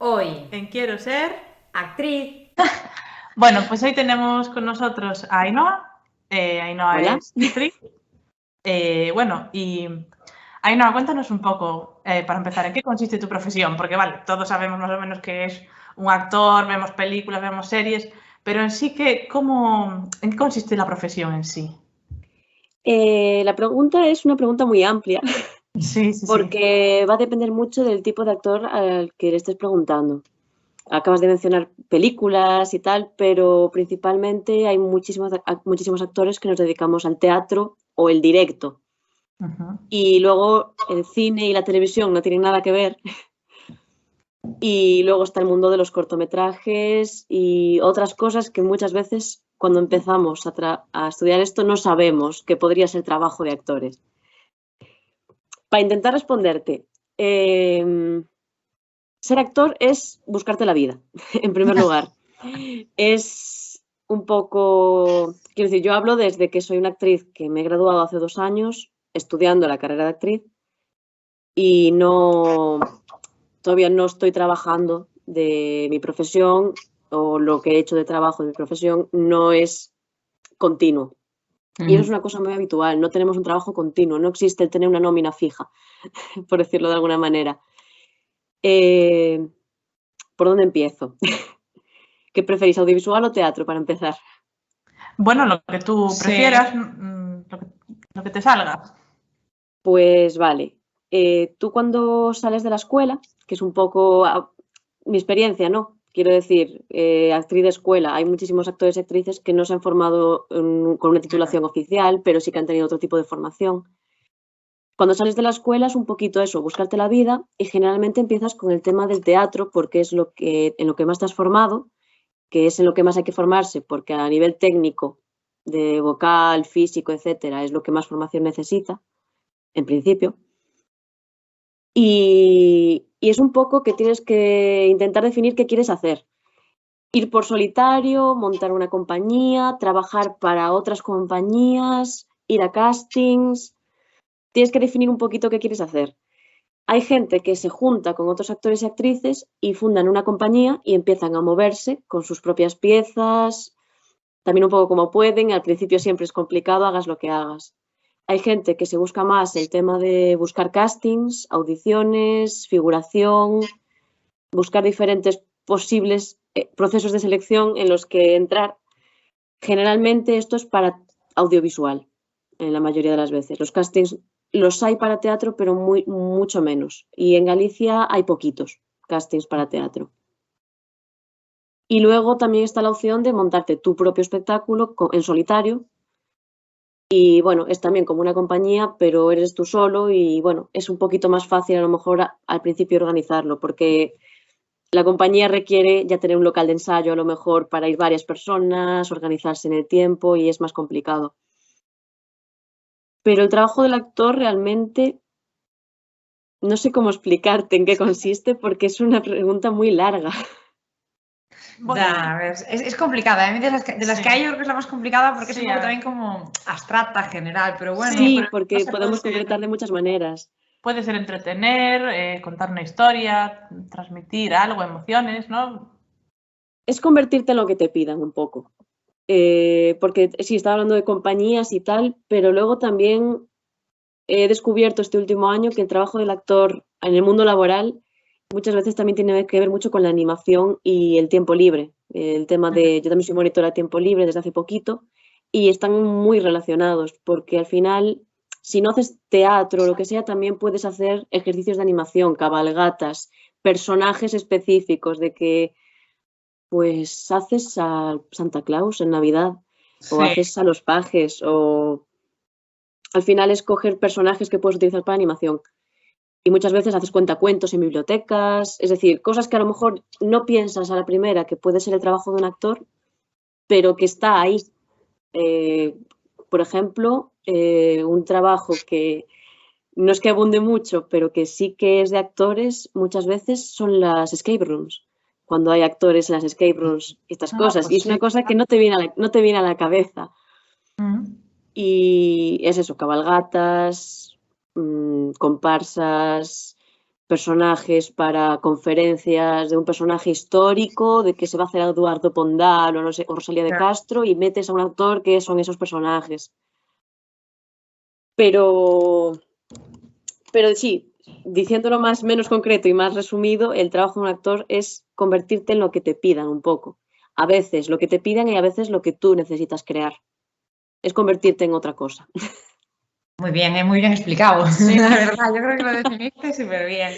Hoy, en Quiero Ser actriz. Bueno, pues hoy tenemos con nosotros a Ainhoa. Ainhoa Hola. es actriz. Bueno, y Ainhoa, cuéntanos un poco, para empezar, ¿en qué consiste tu profesión? Porque, vale, todos sabemos más o menos que es un actor, vemos películas, vemos series, pero en sí, ¿en qué consiste la profesión en sí? La pregunta es una pregunta muy amplia, Sí, sí, sí. porque va a depender mucho del tipo de actor al que le estés preguntando. Acabas de mencionar películas y tal, pero principalmente hay muchísimos actores que nos dedicamos al teatro o el directo. Y luego el cine y la televisión no tienen nada que ver. Y luego está el mundo de los cortometrajes y otras cosas que muchas veces cuando empezamos a estudiar esto no sabemos que podría ser trabajo de actores. Para intentar responderte, ser actor es buscarte la vida, en primer lugar. Es un poco, quiero decir, yo hablo desde que soy una actriz que me he graduado hace 2 años estudiando la carrera de actriz y todavía no estoy trabajando de mi profesión, o lo que he hecho de trabajo de mi profesión no es continuo. Y eso es una cosa muy habitual, no tenemos un trabajo continuo, no existe el tener una nómina fija, por decirlo de alguna manera. ¿Por dónde empiezo? ¿Qué preferís, audiovisual o teatro, para empezar? Bueno, lo que tú prefieras, lo que te salga. Pues vale. Tú cuando sales de la escuela, que es un poco mi experiencia, ¿no? Quiero decir, actriz de escuela, hay muchísimos actores y actrices que no se han formado con una titulación oficial, pero sí que han tenido otro tipo de formación. Cuando sales de la escuela es un poquito eso, buscarte la vida, y generalmente empiezas con el tema del teatro porque es en lo que más te has formado, que es en lo que más hay que formarse, porque a nivel técnico, de vocal, físico, etcétera, es lo que más formación necesita, en principio. Y es un poco que tienes que intentar definir qué quieres hacer. Ir por solitario, montar una compañía, trabajar para otras compañías, ir a castings. Tienes que definir un poquito qué quieres hacer. Hay gente que se junta con otros actores y actrices y fundan una compañía y empiezan a moverse con sus propias piezas, también un poco como pueden. Al principio siempre es complicado, hagas lo que hagas. Hay gente que se busca más el tema de buscar castings, audiciones, figuración, buscar diferentes posibles procesos de selección en los que entrar. Generalmente esto es para audiovisual, en la mayoría de las veces. Los castings los hay para teatro, pero mucho menos. Y en Galicia hay poquitos castings para teatro. Y luego también está la opción de montarte tu propio espectáculo en solitario. Y bueno, es también como una compañía, pero eres tú solo y bueno, es un poquito más fácil a lo mejor al principio organizarlo, porque la compañía requiere ya tener un local de ensayo a lo mejor para ir varias personas, organizarse en el tiempo y es más complicado. Pero el trabajo del actor realmente no sé cómo explicarte en qué consiste porque es una pregunta muy larga. Ya, es complicada. A mí de las que hay, yo creo que es la más complicada porque es un poco también como abstracta, general, pero bueno. Sí, porque podemos concretar de muchas maneras. Puede ser entretener, contar una historia, transmitir algo, emociones, ¿no? Es convertirte en lo que te pidan un poco. Porque sí, estaba hablando de compañías y tal, pero luego también he descubierto este último año que el trabajo del actor en el mundo laboral muchas veces también tiene que ver mucho con la animación y el tiempo libre. El tema de, yo también soy monitora de tiempo libre desde hace poquito y están muy relacionados porque al final, si no haces teatro o lo que sea, también puedes hacer ejercicios de animación, cabalgatas, personajes específicos de que pues haces a Santa Claus en Navidad o haces a los pajes o al final escoger personajes que puedes utilizar para animación. Y muchas veces haces cuentacuentos en bibliotecas, es decir, cosas que a lo mejor no piensas a la primera que puede ser el trabajo de un actor, pero que está ahí. Por ejemplo, un trabajo que no es que abunde mucho, pero que sí que es de actores muchas veces son las escape rooms. Cuando hay actores en las escape rooms y estas cosas. Y es una cosa que no te viene a la cabeza. Y es eso, cabalgatas, comparsas, personajes para conferencias de un personaje histórico, de que se va a hacer Eduardo Pondal o, no sé, o Rosalía de Castro, y metes a un actor que son esos personajes. Pero sí, diciéndolo menos concreto y más resumido, el trabajo de un actor es convertirte en lo que te pidan un poco. A veces lo que te pidan y a veces lo que tú necesitas crear. Es convertirte en otra cosa. Muy bien explicado. Sí, la verdad, yo creo que lo definiste súper bien.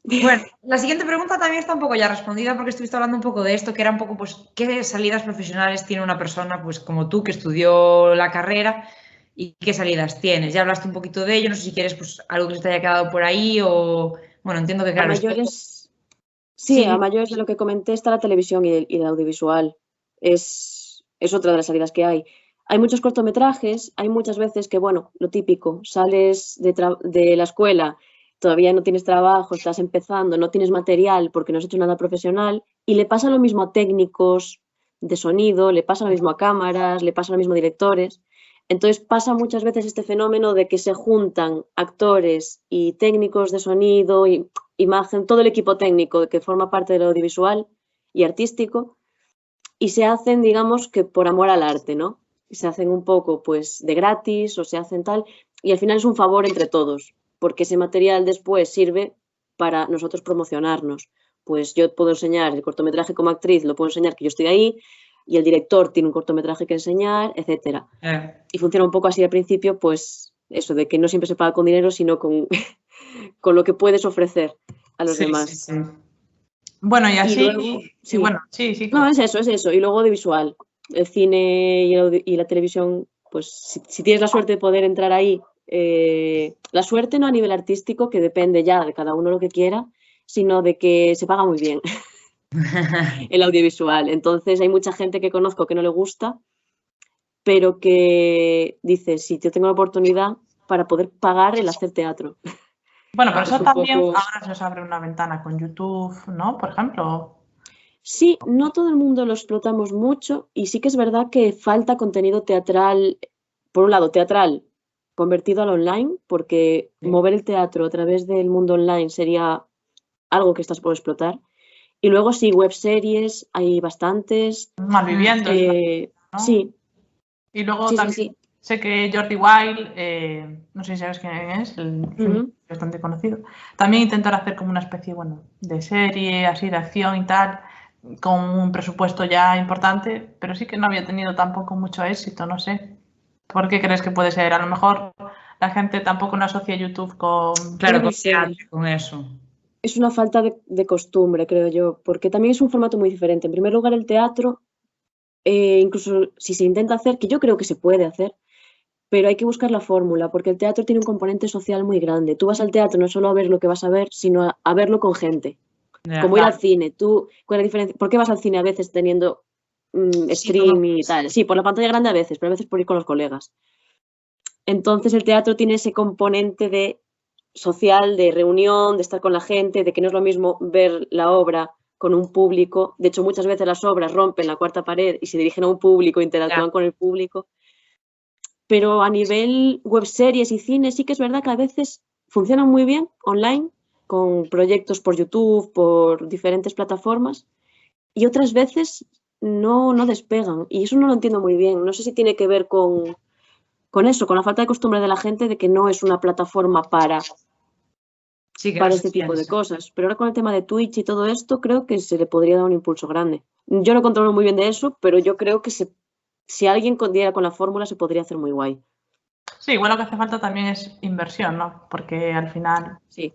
Bueno, la siguiente pregunta también está un poco ya respondida porque estuviste hablando un poco de esto, que era un poco, pues, ¿qué salidas profesionales tiene una persona, pues, como tú, que estudió la carrera y qué salidas tienes? Ya hablaste un poquito de ello, no sé si quieres, pues, algo que se te haya quedado por ahí o, bueno, entiendo que, claro, A mayores, sí, a mayores de lo que comenté está la televisión y el audiovisual. Es otra de las salidas que hay. Hay muchos cortometrajes, hay muchas veces que, bueno, lo típico, sales de la escuela, todavía no tienes trabajo, estás empezando, no tienes material porque no has hecho nada profesional y le pasa lo mismo a técnicos de sonido, le pasa lo mismo a cámaras, le pasa lo mismo a directores. Entonces pasa muchas veces este fenómeno de que se juntan actores y técnicos de sonido y imagen, todo el equipo técnico que forma parte del audiovisual y artístico y se hacen, digamos, que por amor al arte, ¿no? Se hacen un poco, pues, de gratis o se hacen tal y al final es un favor entre todos, porque ese material después sirve para nosotros promocionarnos. Pues yo puedo enseñar el cortometraje como actriz, lo puedo enseñar que yo estoy ahí y el director tiene un cortometraje que enseñar, etcétera. Y funciona un poco así al principio, pues eso, de que no siempre se paga con dinero, sino con, con lo que puedes ofrecer a los demás. Sí. Bueno, y así, luego, sí. Bueno, sí. No, es eso. Y luego audiovisual. El cine y la televisión, pues si tienes la suerte de poder entrar ahí, la suerte no a nivel artístico, que depende ya de cada uno lo que quiera, sino de que se paga muy bien el audiovisual. Entonces hay mucha gente que conozco que no le gusta, pero que dice, si yo tengo la oportunidad para poder pagar el hacer teatro. Bueno, pero eso también ahora se os abre una ventana con YouTube, ¿no? Por ejemplo. Sí, no todo el mundo lo explotamos mucho y sí que es verdad que falta contenido teatral, por un lado teatral convertido al online, porque mover el teatro a través del mundo online sería algo que estás por explotar. Y luego sí, webseries, hay bastantes. Malviviendo. ¿no? Sí. Y luego también sé que Jordi Wild, no sé si sabes quién es, bastante conocido, también intentar hacer como una especie, bueno, de serie, así de acción y tal, con un presupuesto ya importante, pero sí que no había tenido tampoco mucho éxito, no sé. ¿Por qué crees que puede ser? A lo mejor la gente tampoco no asocia YouTube con... Claro, con eso. Es una falta de costumbre, creo yo, porque también es un formato muy diferente. En primer lugar, el teatro, incluso si se intenta hacer, que yo creo que se puede hacer, pero hay que buscar la fórmula, porque el teatro tiene un componente social muy grande. Tú vas al teatro no solo a ver lo que vas a ver, sino a verlo con gente. Como ir al cine. ¿Cuál es la diferencia? ¿Por qué vas al cine a veces teniendo stream y tal? Sí, por la pantalla grande a veces, pero a veces por ir con los colegas. Entonces el teatro tiene ese componente de social, de reunión, de estar con la gente, de que no es lo mismo ver la obra con un público. De hecho, muchas veces las obras rompen la cuarta pared y se dirigen a un público, interactúan con el público. Pero a nivel webseries y cine sí que es verdad que a veces funcionan muy bien online, con proyectos por YouTube, por diferentes plataformas, y otras veces no despegan. Y eso no lo entiendo muy bien. No sé si tiene que ver con eso, con la falta de costumbre de la gente de que no es una plataforma para este tipo de cosas. Pero ahora con el tema de Twitch y todo esto, creo que se le podría dar un impulso grande. Yo no controlo muy bien de eso, pero yo creo que si alguien diera con la fórmula se podría hacer muy guay. Sí, igual lo que hace falta también es inversión, ¿no? Porque al final... Sí.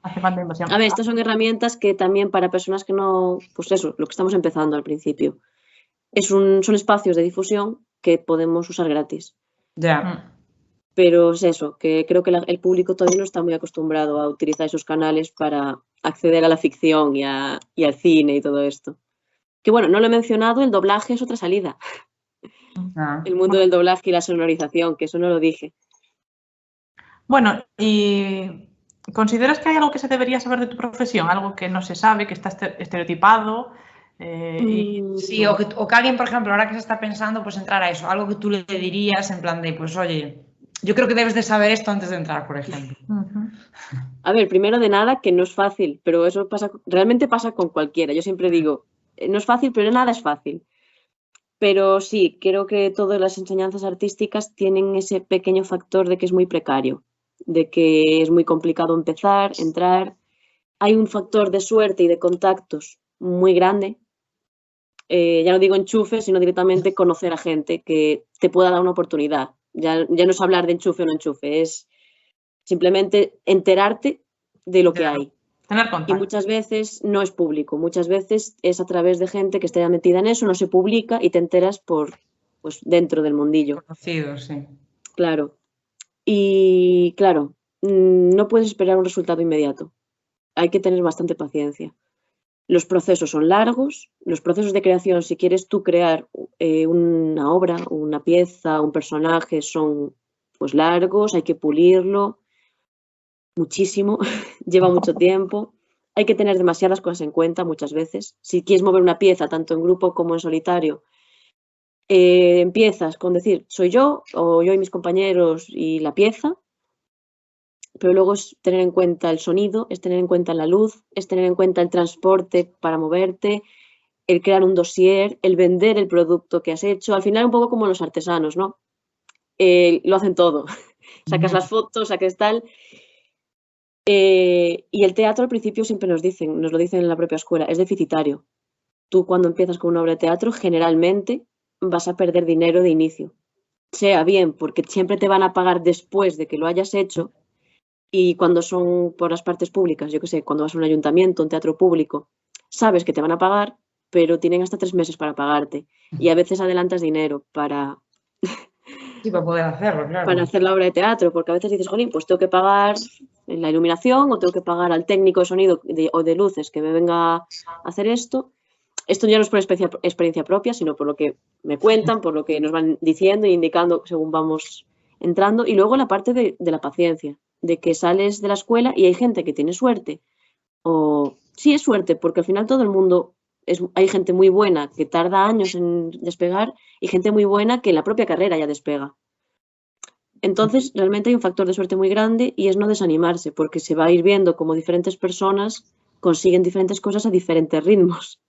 Hace falta inversión. A ver, estas son herramientas que también para personas que no... Pues eso, lo que estamos empezando al principio. Son espacios de difusión que podemos usar gratis. Pero es eso, que creo que el público todavía no está muy acostumbrado a utilizar esos canales para acceder a la ficción y al cine y todo esto. Que bueno, no lo he mencionado, el doblaje es otra salida. El mundo del doblaje y la sonorización, que eso no lo dije. Bueno, ¿y consideras que hay algo que se debería saber de tu profesión? Algo que no se sabe, que está estereotipado. Sí, o que alguien, por ejemplo, ahora que se está pensando, pues entrar a eso, algo que tú le dirías en plan de, pues oye, Yo creo que debes de saber esto antes de entrar, por ejemplo. A ver, primero de nada, que no es fácil, pero eso realmente pasa con cualquiera. Yo siempre digo, no es fácil, pero nada es fácil. Pero sí, creo que todas las enseñanzas artísticas tienen ese pequeño factor de que es muy precario, de que es muy complicado empezar, entrar. Hay un factor de suerte y de contactos muy grande. Ya no digo enchufe, sino directamente conocer a gente que te pueda dar una oportunidad. Ya no es hablar de enchufe o no enchufe, es simplemente enterarte de lo que hay. Tener Y contacto. muchas veces no es público, muchas veces es a través de gente que esté metida en eso, no se publica y te enteras pues, dentro del mundillo. Conocido, sí. Claro. Y claro, no puedes esperar un resultado inmediato. Hay que tener bastante paciencia. Los procesos son largos, los procesos de creación, si quieres tú crear una obra, una pieza, un personaje, son pues largos, hay que pulirlo muchísimo, lleva mucho tiempo, hay que tener demasiadas cosas en cuenta muchas veces. Si quieres mover una pieza, tanto en grupo como en solitario, empiezas con decir, soy yo, o yo y mis compañeros y la pieza, pero luego es tener en cuenta el sonido, es tener en cuenta la luz, es tener en cuenta el transporte para moverte, el crear un dossier, el vender el producto que has hecho. Al final un poco como los artesanos, ¿no? Lo hacen todo. Sacas las fotos, sacas tal. Y el teatro al principio siempre nos lo dicen en la propia escuela, es deficitario. Tú cuando empiezas con una obra de teatro generalmente vas a perder dinero de inicio. Sea bien porque siempre te van a pagar después de que lo hayas hecho. Y cuando son por las partes públicas, yo qué sé, cuando vas a un ayuntamiento, un teatro público, sabes que te van a pagar, pero tienen hasta 3 meses para pagarte. Y a veces adelantas dinero para Sí, para poder hacerlo, claro. hacer la obra de teatro, porque a veces dices, jolín, pues tengo que pagar la iluminación o tengo que pagar al técnico de sonido o de luces que me venga a hacer esto. Esto ya no es por experiencia propia, sino por lo que me cuentan, por lo que nos van diciendo e indicando según vamos entrando. Y luego la parte de la paciencia, de que sales de la escuela y hay gente que tiene suerte. O sí es suerte, porque al final todo el mundo, hay gente muy buena que tarda años en despegar y gente muy buena que en la propia carrera ya despega. Entonces, realmente hay un factor de suerte muy grande y es no desanimarse, porque se va a ir viendo cómo diferentes personas consiguen diferentes cosas a diferentes ritmos.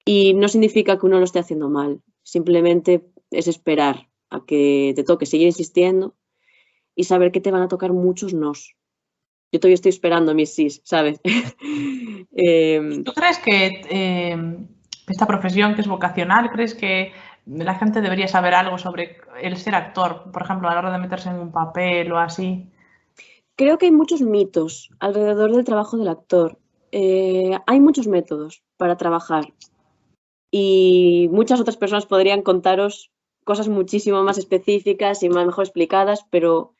Y no significa que uno lo esté haciendo mal, simplemente es esperar a que te toque seguir insistiendo y saber que te van a tocar muchos nos. Yo todavía estoy esperando mis sís, ¿sabes? ¿Tú crees que esta profesión que es vocacional, crees que la gente debería saber algo sobre el ser actor, por ejemplo, a la hora de meterse en un papel o así? Creo que hay muchos mitos alrededor del trabajo del actor. Hay muchos métodos para trabajar y muchas otras personas podrían contaros cosas muchísimo más específicas y más mejor explicadas, pero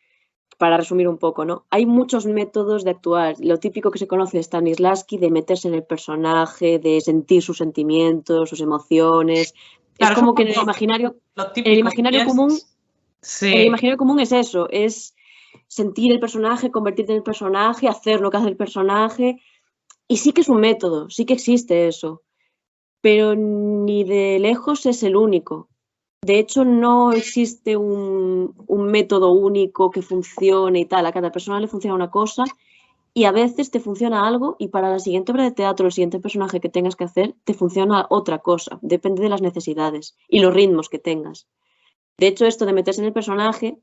para resumir un poco, ¿no? Hay muchos métodos de actuar. Lo típico que se conoce de Stanislavski, de meterse en el personaje, de sentir sus sentimientos, sus emociones. Claro, es como que en el imaginario común, Sí. en el imaginario común es eso, es sentir el personaje, convertirte en el personaje, hacer lo que hace el personaje. Y sí que es un método, sí que existe eso, pero ni de lejos es el único. De hecho, no existe un método único que funcione y tal. A cada persona le funciona una cosa y a veces te funciona algo y para la siguiente obra de teatro, el siguiente personaje que tengas que hacer, te funciona otra cosa. Depende de las necesidades y los ritmos que tengas. De hecho, esto de meterse en el personaje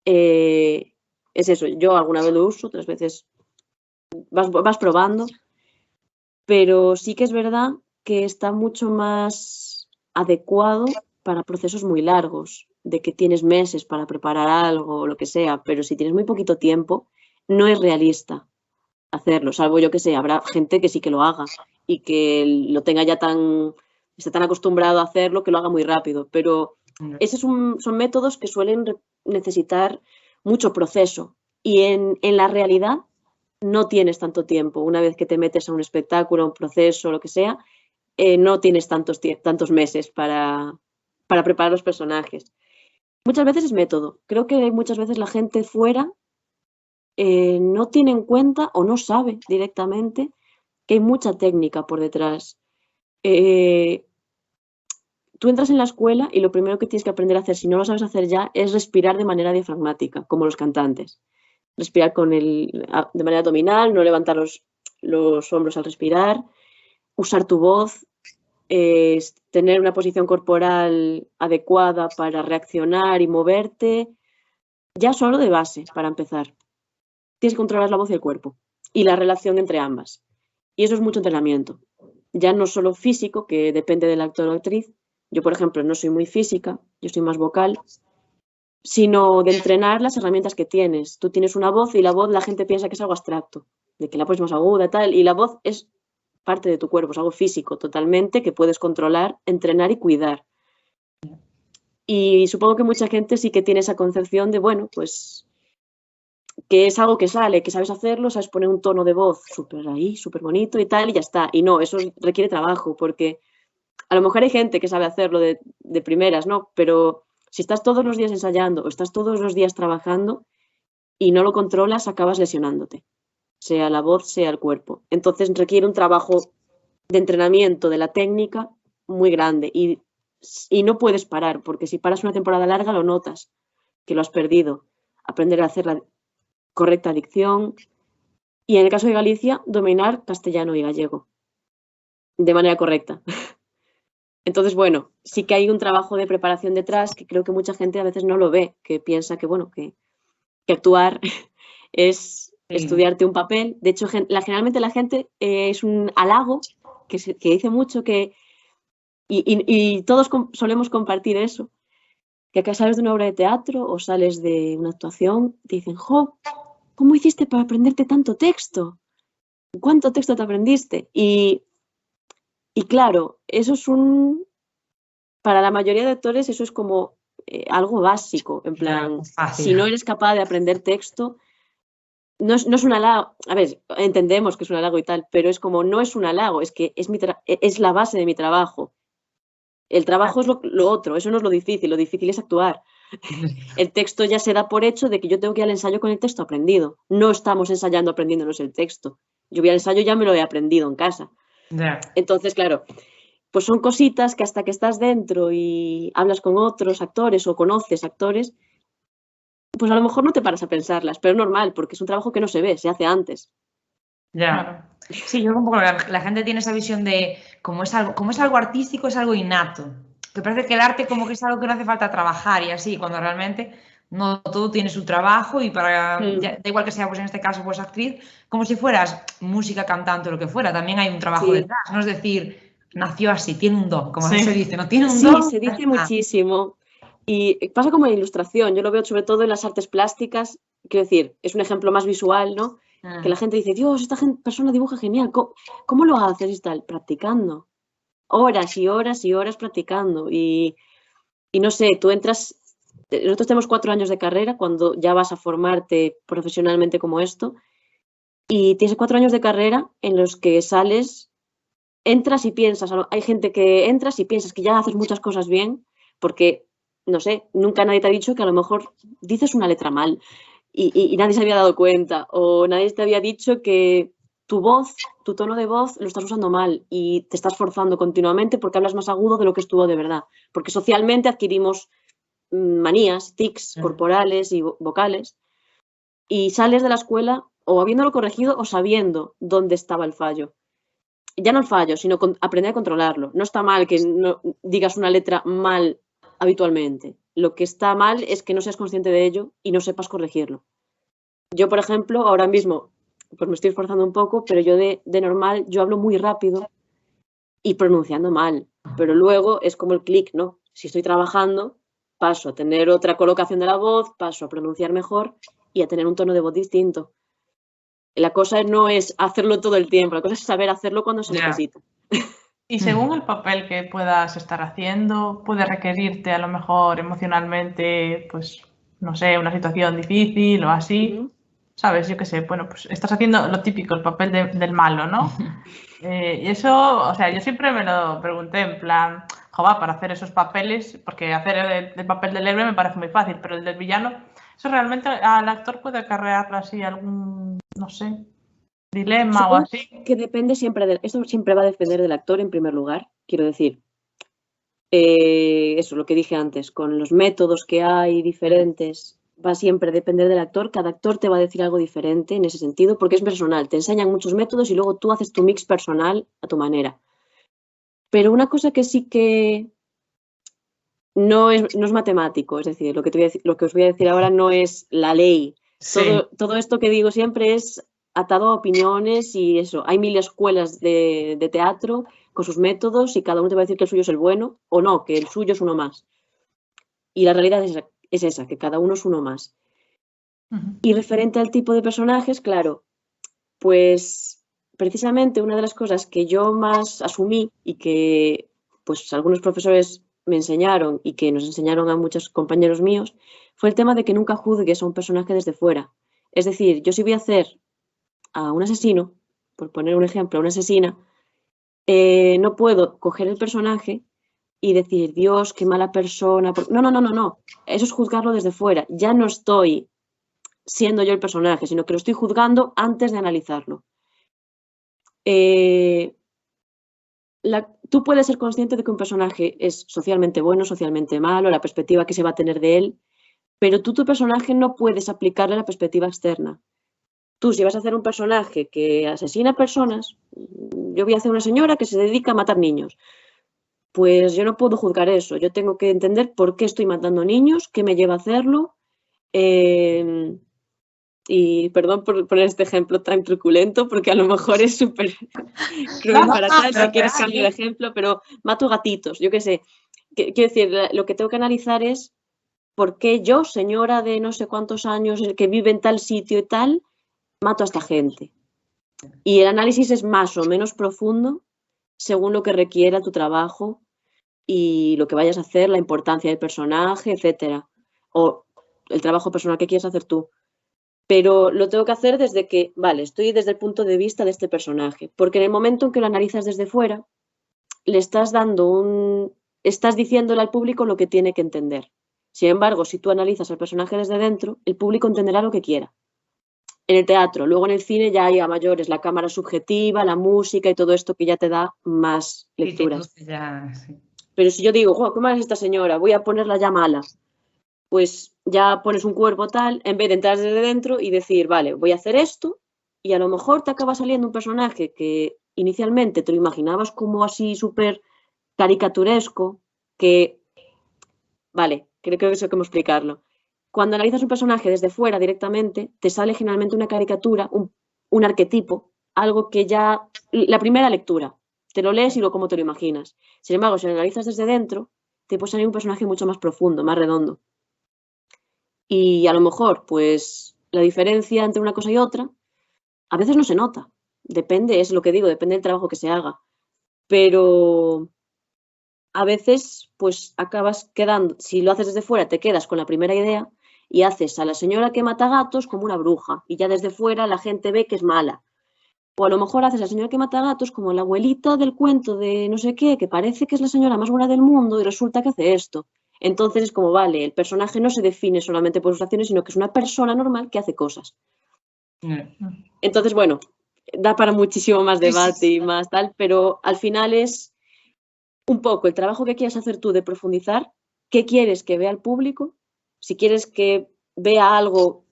es eso. Yo alguna vez lo uso, otras veces vas probando, pero sí que es verdad que está mucho más adecuado para procesos muy largos, de que tienes meses para preparar algo o lo que sea, pero si tienes muy poquito tiempo, no es realista hacerlo, salvo yo que sé, habrá gente que sí que lo haga y que lo tenga ya esté tan acostumbrado a hacerlo que lo haga muy rápido, pero esos son métodos que suelen necesitar mucho proceso y en la realidad no tienes tanto tiempo. Una vez que te metes a un espectáculo, a un proceso, lo que sea, no tienes tantos meses para preparar los personajes. Muchas veces es método. Creo que muchas veces la gente fuera no tiene en cuenta o no sabe directamente que hay mucha técnica por detrás. tú entras en la escuela y lo primero que tienes que aprender a hacer, si no lo sabes hacer ya, es respirar de manera diafragmática, como los cantantes. Respirar de manera abdominal, no levantar los hombros al respirar, usar tu voz, tener una posición corporal adecuada para reaccionar y moverte, ya solo de base, para empezar. Tienes que controlar la voz y el cuerpo y la relación entre ambas. Y eso es mucho entrenamiento. Ya no solo físico, que depende del actor o actriz. Yo, por ejemplo, no soy muy física, yo soy más vocal, sino de entrenar las herramientas que tienes. Tú tienes una voz y la voz la gente piensa que es algo abstracto, de que la voz es más aguda y tal, y la voz es parte de tu cuerpo, es algo físico totalmente que puedes controlar, entrenar y cuidar. Y supongo que mucha gente sí que tiene esa concepción de, bueno, pues que es algo que sale, que sabes hacerlo, sabes poner un tono de voz súper bonito y tal, y ya está. Y no, eso requiere trabajo, porque a lo mejor hay gente que sabe hacerlo de primeras, ¿no? Pero si estás todos los días ensayando o estás todos los días trabajando y no lo controlas, acabas lesionándote, sea la voz, sea el cuerpo. Entonces requiere un trabajo de entrenamiento de la técnica muy grande y no puedes parar, porque si paras una temporada larga lo notas, que lo has perdido. Aprender a hacer la correcta dicción y, en el caso de Galicia, dominar castellano y gallego de manera correcta. Entonces, bueno, sí que hay un trabajo de preparación detrás que creo que mucha gente a veces no lo ve, que piensa que, bueno, que actuar es estudiarte un papel. De hecho, generalmente la gente es un halago que dice mucho que, y todos solemos compartir eso, que acá sales de una obra de teatro o sales de una actuación, te dicen, jo, ¿cómo hiciste para aprenderte tanto texto? ¿Cuánto texto te aprendiste? Y claro, eso es para la mayoría de actores eso es como algo básico, en plan, si no eres capaz de aprender texto, no es un halago, a ver, entendemos que es un halago y tal, pero es como, no es un halago, es que es la base de mi trabajo. El trabajo es lo otro, eso no es lo difícil es actuar. El texto ya se da por hecho de que yo tengo que ir al ensayo con el texto aprendido. No estamos ensayando aprendiéndonos el texto. Yo voy al ensayo ya me lo he aprendido en casa. Entonces, claro, pues son cositas que hasta que estás dentro y hablas con otros actores o conoces actores, pues a lo mejor no te paras a pensarlas, pero es normal, porque es un trabajo que no se ve, se hace antes. Ya. Sí, yo un poco la gente tiene esa visión de como es algo artístico, es algo innato. Que parece que el arte como que es algo que no hace falta trabajar y así, cuando realmente no todo tiene su trabajo y da igual que sea, pues en este caso, pues actriz, como si fueras música, cantante o lo que fuera, también hay un trabajo detrás, no es decir, nació así, tiene un don, como se dice, no tiene un don. Sí, se dice muchísimo. Y pasa como en ilustración, yo lo veo sobre todo en las artes plásticas, quiero decir, es un ejemplo más visual, ¿no? Que la gente dice, Dios, esta persona dibuja genial, ¿cómo lo haces y tal? Practicando. Horas y horas y horas practicando. Y no sé, tú entras, nosotros tenemos 4 años de carrera cuando ya vas a formarte profesionalmente como esto, y tienes 4 años de carrera en los que sales, entras y piensas, hay gente que entras y piensas que ya haces muchas cosas bien, porque, no sé, nunca nadie te ha dicho que a lo mejor dices una letra mal y nadie se había dado cuenta, o nadie te había dicho que tu voz, tu tono de voz lo estás usando mal y te estás forzando continuamente porque hablas más agudo de lo que estuvo de verdad, porque socialmente adquirimos manías, tics corporales y vocales, y sales de la escuela o habiéndolo corregido o sabiendo dónde estaba el fallo. Ya no el fallo, sino aprender a controlarlo. No está mal que no digas una letra mal habitualmente. Lo que está mal es que no seas consciente de ello y no sepas corregirlo. Yo, por ejemplo, ahora mismo, pues me estoy esforzando un poco, pero yo de normal, yo hablo muy rápido y pronunciando mal. Pero luego es como el clic, ¿no? Si estoy trabajando, paso a tener otra colocación de la voz, paso a pronunciar mejor y a tener un tono de voz distinto. La cosa no es hacerlo todo el tiempo, la cosa es saber hacerlo cuando se necesita. Y según el papel que puedas estar haciendo, puede requerirte a lo mejor emocionalmente, pues, no sé, una situación difícil o así. ¿Sabes? Yo qué sé, bueno, pues estás haciendo lo típico, el papel del malo, ¿no? Y eso, o sea, yo siempre me lo pregunté en plan, joder, para hacer esos papeles, porque hacer el papel del héroe me parece muy fácil, pero el del villano, eso realmente al actor puede acarrearle así algún, no sé, dilema o así. Que depende siempre esto siempre va a depender del actor en primer lugar, quiero decir. eso, lo que dije antes, con los métodos que hay diferentes, va siempre a depender del actor. Cada actor te va a decir algo diferente en ese sentido, porque es personal. Te enseñan muchos métodos y luego tú haces tu mix personal a tu manera. Pero una cosa que sí que no es matemático, es decir, lo que os voy a decir ahora no es la ley. Sí. Todo esto que digo siempre es atado a opiniones y eso. Hay mil escuelas de teatro con sus métodos y cada uno te va a decir que el suyo es el bueno o no, que el suyo es uno más. Y la realidad es esa, que cada uno es uno más. Y referente al tipo de personajes, claro, pues precisamente una de las cosas que yo más asumí y que pues algunos profesores me enseñaron y que nos enseñaron a muchos compañeros míos fue el tema de que nunca juzgues a un personaje desde fuera. Es decir, yo si voy a hacer a un asesino, por poner un ejemplo, a una asesina, no puedo coger el personaje y decir, Dios, qué mala persona. No. Eso es juzgarlo desde fuera. Ya no estoy siendo yo el personaje, sino que lo estoy juzgando antes de analizarlo. Tú puedes ser consciente de que un personaje es socialmente bueno, socialmente malo, la perspectiva que se va a tener de él, pero tú tu personaje no puedes aplicarle la perspectiva externa. Tú, si vas a hacer un personaje que asesina personas, yo voy a hacer una señora que se dedica a matar niños. Pues yo no puedo juzgar eso. Yo tengo que entender por qué estoy matando niños, qué me lleva a hacerlo. Y perdón por poner este ejemplo tan truculento, porque a lo mejor es súper cruel para tal, si quieres cambiar de ejemplo, pero mato gatitos, yo qué sé. Quiero decir, lo que tengo que analizar es por qué yo, señora de no sé cuántos años, que vive en tal sitio y tal, mato a esta gente. Y el análisis es más o menos profundo según lo que requiera tu trabajo y lo que vayas a hacer, la importancia del personaje, etcétera. O el trabajo personal que quieres hacer tú. Pero lo tengo que hacer desde que, vale, estoy desde el punto de vista de este personaje. Porque en el momento en que lo analizas desde fuera, le estás estás diciéndole al público lo que tiene que entender. Sin embargo, si tú analizas al personaje desde dentro, el público entenderá lo que quiera. En el teatro, luego en el cine ya hay a mayores la cámara subjetiva, la música y todo esto que ya te da más lecturas. Sí. Pero si yo digo, oh, ¿qué mala es esta señora? Voy a ponerla ya mala. Pues ya pones un cuerpo tal, en vez de entrar desde dentro y decir, vale, voy a hacer esto, y a lo mejor te acaba saliendo un personaje que inicialmente te lo imaginabas como así súper caricaturesco, que, vale, creo que eso hay que explicarlo. Cuando analizas un personaje desde fuera directamente, te sale generalmente una caricatura, un arquetipo, algo que ya, la primera lectura, te lo lees y lo como te lo imaginas. Sin embargo, si lo analizas desde dentro, te puede salir un personaje mucho más profundo, más redondo. Y a lo mejor, pues, la diferencia entre una cosa y otra, a veces no se nota. Depende, es lo que digo, depende del trabajo que se haga. Pero a veces, pues, acabas quedando, si lo haces desde fuera, te quedas con la primera idea y haces a la señora que mata gatos como una bruja. Y ya desde fuera la gente ve que es mala. O a lo mejor haces a la señora que mata gatos como la abuelita del cuento de no sé qué, que parece que es la señora más buena del mundo y resulta que hace esto. Entonces es como, vale, el personaje no se define solamente por sus acciones, sino que es una persona normal que hace cosas. Entonces, bueno, da para muchísimo más debate y más tal, pero al final es un poco el trabajo que quieres hacer tú de profundizar, qué quieres que vea el público, si quieres que vea algo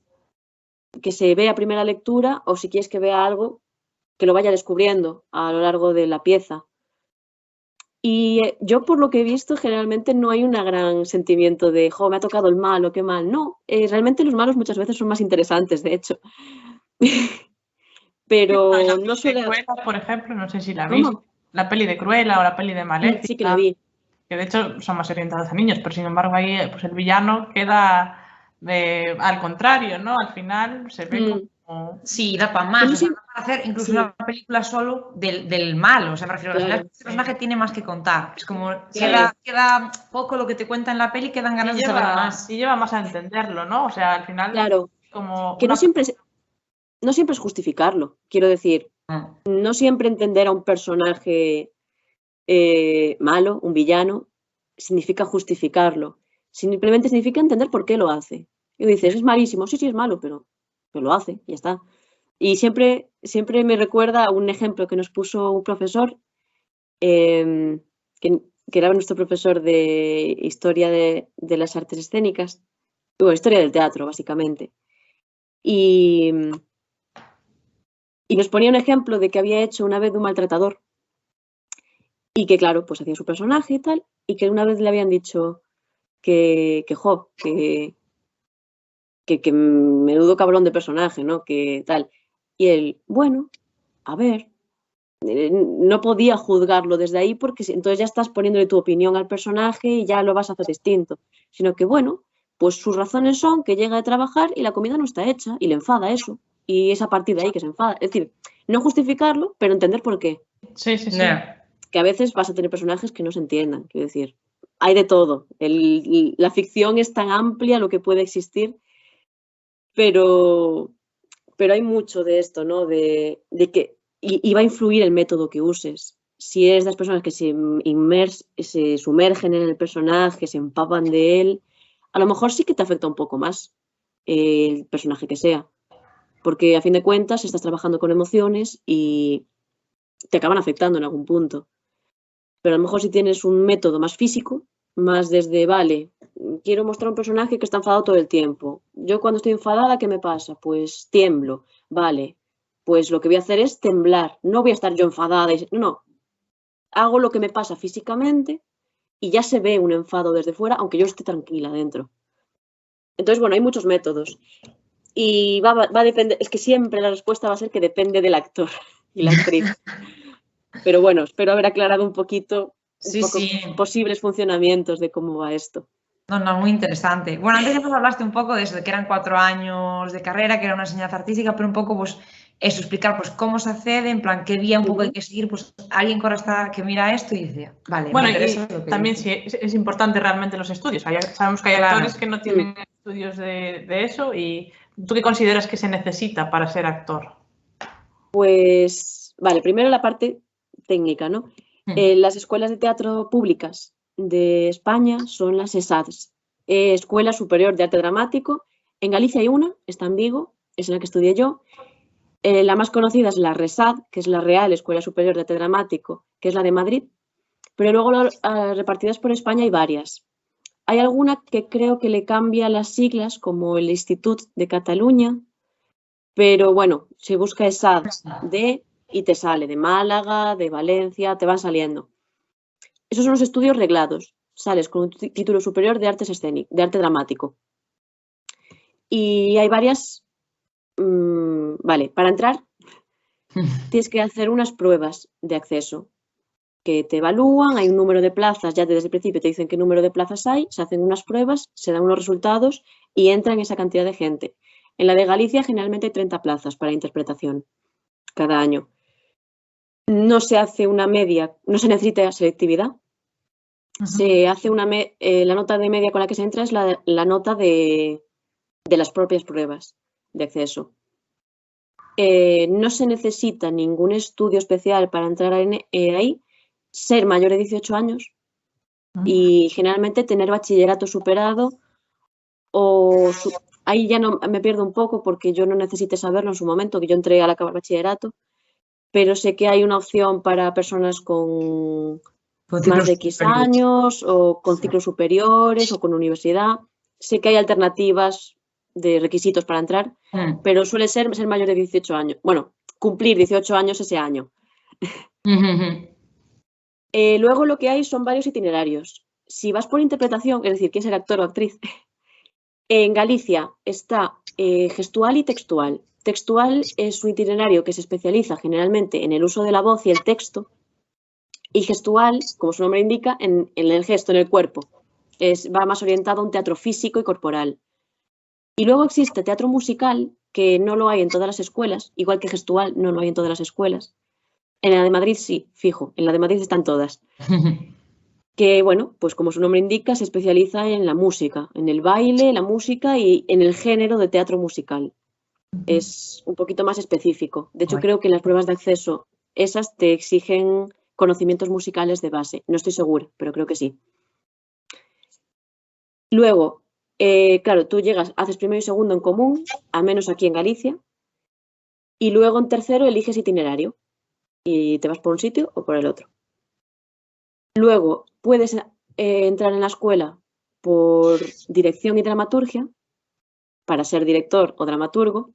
que se vea a primera lectura o si quieres que vea algo que lo vaya descubriendo a lo largo de la pieza. Y yo, por lo que he visto, generalmente no hay un gran sentimiento de, jo, me ha tocado el malo, qué mal. No, realmente los malos muchas veces son más interesantes, de hecho. Pero no suele... Cruella, por ejemplo, no sé si la viste. La peli de Cruella o la peli de Maléfica. Sí que la vi. Que de hecho son más orientadas a niños, pero sin embargo ahí pues el villano queda al contrario, ¿no? Al final se ve como... Sí, da para más. O sea, para hacer incluso una película solo del malo. O sea, me refiero, al final el personaje tiene más que contar. Es como queda poco lo que te cuenta en la peli, quedan ganas de saber más. Y lleva más a entenderlo, ¿no? O sea, al final... Claro, como que no siempre es justificarlo. Quiero decir, no siempre entender a un personaje malo, un villano, significa justificarlo. Simplemente significa entender por qué lo hace. Y dices, es malísimo, sí, es malo, pero lo hace, ya está. Y siempre me recuerda a un ejemplo que nos puso un profesor, que que era nuestro profesor de historia de las artes escénicas, bueno, historia del teatro, básicamente. Y nos ponía un ejemplo de que había hecho una vez de un maltratador y que, claro, pues hacía su personaje y tal, y que una vez le habían dicho que menudo cabrón de personaje, ¿no? Que tal. Y él, bueno, a ver, no podía juzgarlo desde ahí porque entonces ya estás poniéndole tu opinión al personaje y ya lo vas a hacer distinto. Sino que, bueno, pues sus razones son que llega de trabajar y la comida no está hecha y le enfada eso. Y es a partir de ahí que se enfada. Es decir, no justificarlo, pero entender por qué. Sí, sí, sí. Ya. Que a veces vas a tener personajes que no se entiendan. Quiero decir, hay de todo. La ficción es tan amplia lo que puede existir, pero hay mucho de esto, ¿no? De que y va a influir el método que uses. Si eres de las personas que se sumergen en el personaje, se empapan de él, a lo mejor sí que te afecta un poco más el personaje que sea. Porque a fin de cuentas estás trabajando con emociones y te acaban afectando en algún punto. Pero a lo mejor si tienes un método más físico, más desde, vale, quiero mostrar un personaje que está enfadado todo el tiempo. Yo cuando estoy enfadada, ¿qué me pasa? Pues tiemblo. Vale, pues lo que voy a hacer es temblar. No voy a estar yo enfadada. No, hago lo que me pasa físicamente y ya se ve un enfado desde fuera, aunque yo esté tranquila dentro. Entonces, bueno, hay muchos métodos. Y va a depender, es que siempre la respuesta va a ser que depende del actor y la actriz. Pero bueno, espero haber aclarado un poco Sí, posibles funcionamientos de cómo va esto. No, muy interesante. Bueno, antes ya nos hablaste un poco de eso, de que eran 4 años de carrera, que era una enseñanza artística, pero un poco, pues, eso, explicar, pues, cómo se accede, en plan, qué vía un poco hay que seguir, pues, alguien que mira esto y dice, vale, bueno, me interesa y lo que también dice. sí, es importante realmente los estudios. Sabemos que hay actores que no tienen estudios de eso y ¿tú qué consideras que se necesita para ser actor? Pues, vale, primero la parte técnica, ¿no? Las escuelas de teatro públicas de España son las ESADs, Escuela Superior de Arte Dramático. En Galicia hay una, está en Vigo, es en la que estudié yo. La más conocida es la RESAD, que es la Real Escuela Superior de Arte Dramático, que es la de Madrid. Pero luego repartidas por España hay varias. Hay alguna que creo que le cambia las siglas, como el Institut de Cataluña, pero bueno, si busca ESAD y te sale de Málaga, de Valencia, te van saliendo. Esos son los estudios reglados. Sales con un título superior de artes escénicas, de arte dramático. Y hay varias. Vale, para entrar tienes que hacer unas pruebas de acceso que te evalúan, hay un número de plazas, ya desde el principio te dicen qué número de plazas hay, se hacen unas pruebas, se dan unos resultados y entran esa cantidad de gente. En la de Galicia generalmente hay 30 plazas para interpretación cada año. No se hace una media, no se necesita selectividad. Se hace la nota de media con la que se entra es la nota de las propias pruebas de acceso. No se necesita ningún estudio especial para entrar ahí, ser mayor de 18 años y generalmente tener bachillerato superado ahí ya no me pierdo un poco porque yo no necesité saberlo en su momento, que yo entré al acabar bachillerato, pero sé que hay una opción para personas con más de X años o con ciclos superiores o con universidad. Sé que hay alternativas de requisitos para entrar, pero suele ser mayor de 18 años. Bueno, cumplir 18 años ese año. Luego lo que hay son varios itinerarios. Si vas por interpretación, es decir, quieres ser actor o actriz, en Galicia está gestual y textual. Textual es un itinerario que se especializa generalmente en el uso de la voz y el texto, y gestual, como su nombre indica, en el gesto, en el cuerpo. Va más orientado a un teatro físico y corporal. Y luego existe teatro musical, que no lo hay en todas las escuelas, igual que gestual no lo hay en todas las escuelas. En la de Madrid sí, fijo, en la de Madrid están todas. Que, bueno, pues como su nombre indica, se especializa en la música, en el baile, la música y en el género de teatro musical. Es un poquito más específico. De hecho, creo que en las pruebas de acceso esas te exigen conocimientos musicales de base. No estoy segura, pero creo que sí. Luego, claro, tú llegas, haces primero y segundo en común, al menos aquí en Galicia, y luego en tercero eliges itinerario y te vas por un sitio o por el otro. Luego, puedes entrar en la escuela por dirección y dramaturgia, para ser director o dramaturgo,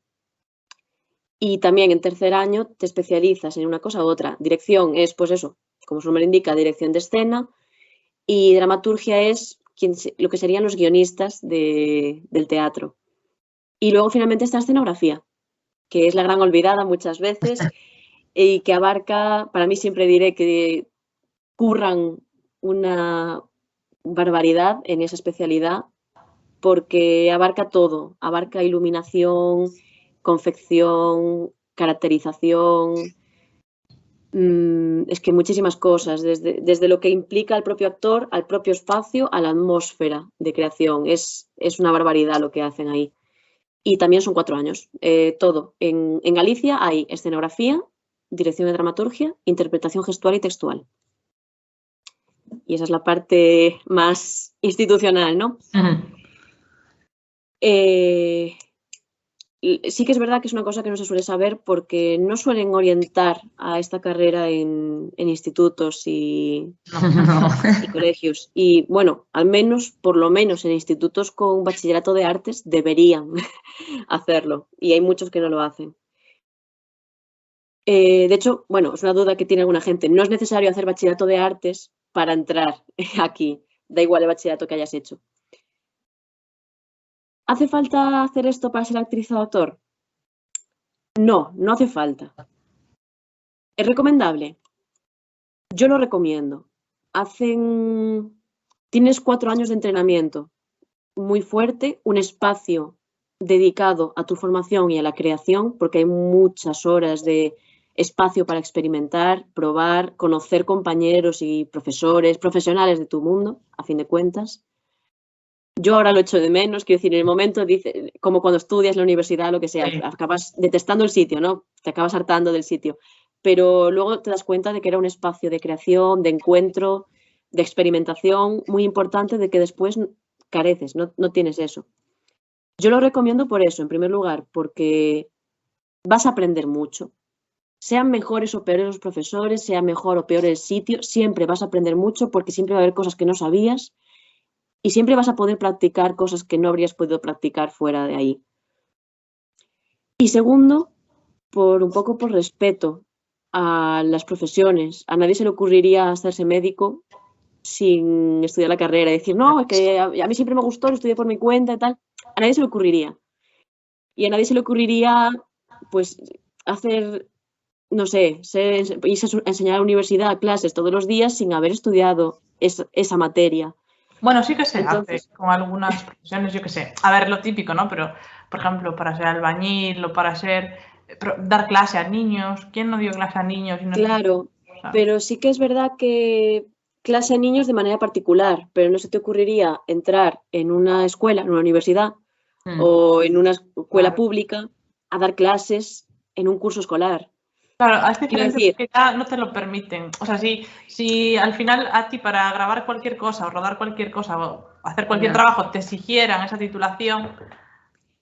y también en tercer año te especializas en una cosa u otra. Dirección es, pues eso, como su nombre indica, dirección de escena, y dramaturgia es lo que serían los guionistas del teatro. Y luego finalmente está escenografía, que es la gran olvidada muchas veces y que abarca, para mí siempre diré que curran una barbaridad en esa especialidad, porque abarca todo, abarca iluminación, confección, caracterización, es que muchísimas cosas, desde lo que implica al propio actor, al propio espacio, a la atmósfera de creación. Es una barbaridad lo que hacen ahí. Y también son 4 años, todo. En Galicia hay escenografía, dirección de dramaturgia, interpretación gestual y textual. Y esa es la parte más institucional, ¿no? Sí que es verdad que es una cosa que no se suele saber porque no suelen orientar a esta carrera en institutos y colegios. Y bueno, al menos, por lo menos en institutos con bachillerato de artes deberían hacerlo. Y hay muchos que no lo hacen. De hecho, bueno, es una duda que tiene alguna gente. No es necesario hacer bachillerato de artes para entrar aquí. Da igual el bachillerato que hayas hecho. ¿Hace falta hacer esto para ser actriz o actor? No, no hace falta. ¿Es recomendable? Yo lo recomiendo. Tienes 4 años de entrenamiento muy fuerte, un espacio dedicado a tu formación y a la creación, porque hay muchas horas de espacio para experimentar, probar, conocer compañeros y profesores, profesionales de tu mundo, a fin de cuentas. Yo ahora lo echo de menos, quiero decir, en el momento, como cuando estudias en la universidad, lo que sea, Sí. acabas detestando el sitio, ¿no? Te acabas hartando del sitio. Pero luego te das cuenta de que era un espacio de creación, de encuentro, de experimentación muy importante, de que después careces, no tienes eso. Yo lo recomiendo por eso, en primer lugar, porque vas a aprender mucho. Sean mejores o peores los profesores, sea mejor o peor el sitio, siempre vas a aprender mucho porque siempre va a haber cosas que no sabías y siempre vas a poder practicar cosas que no habrías podido practicar fuera de ahí. Y segundo, un poco por respeto a las profesiones. A nadie se le ocurriría hacerse médico sin estudiar la carrera y decir, no, es que a mí siempre me gustó, lo estudié por mi cuenta y tal. A nadie se le ocurriría. Y a nadie se le ocurriría, pues, hacer, no sé, irse a enseñar a la universidad, clases todos los días sin haber estudiado esa materia. Bueno, sí que se hace con algunas profesiones, yo qué sé. A ver, lo típico, ¿no? Pero, por ejemplo, para ser albañil o para dar clase a niños. ¿Quién no dio clase a niños? Claro, pero sí que es verdad que clase a niños de manera particular, pero no se te ocurriría entrar en una escuela, en una universidad o en una escuela pública a dar clases en un curso escolar. Claro, es diferente porque ya no te lo permiten. O sea, si al final a ti para grabar cualquier cosa o rodar cualquier cosa o hacer cualquier trabajo te exigieran esa titulación.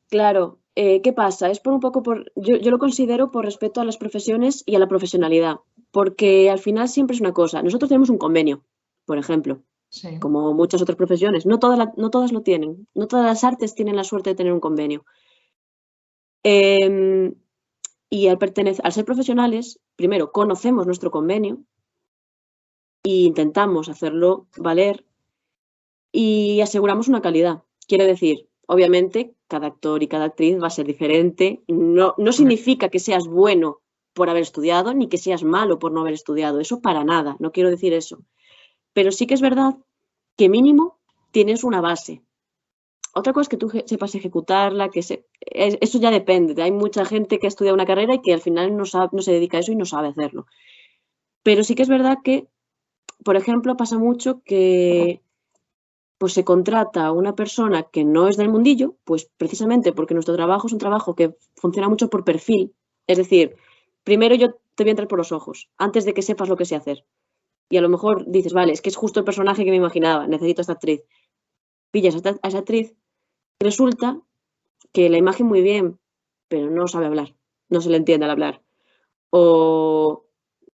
Claro, ¿qué pasa? Es por un poco yo lo considero por respeto a las profesiones y a la profesionalidad, porque al final siempre es una cosa. Nosotros tenemos un convenio, por ejemplo, sí, como muchas otras profesiones. No todas lo tienen. No todas las artes tienen la suerte de tener un convenio. Y al ser profesionales, primero conocemos nuestro convenio e intentamos hacerlo valer y aseguramos una calidad. Quiere decir, obviamente, cada actor y cada actriz va a ser diferente. No significa que seas bueno por haber estudiado, ni que seas malo por no haber estudiado. Eso para nada, no quiero decir eso. Pero sí que es verdad que mínimo tienes una base. Otra cosa es que tú sepas ejecutarla, eso ya depende. Hay mucha gente que ha estudiado una carrera y que al final no se dedica a eso y no sabe hacerlo. Pero sí que es verdad que, por ejemplo, pasa mucho que pues se contrata a una persona que no es del mundillo, pues precisamente porque nuestro trabajo es un trabajo que funciona mucho por perfil. Es decir, primero yo te voy a entrar por los ojos, antes de que sepas lo que sé hacer. Y a lo mejor dices, vale, es que es justo el personaje que me imaginaba, necesito a esta actriz. Pillas a esa actriz, resulta que la imagen muy bien, pero no sabe hablar, no se le entiende al hablar. O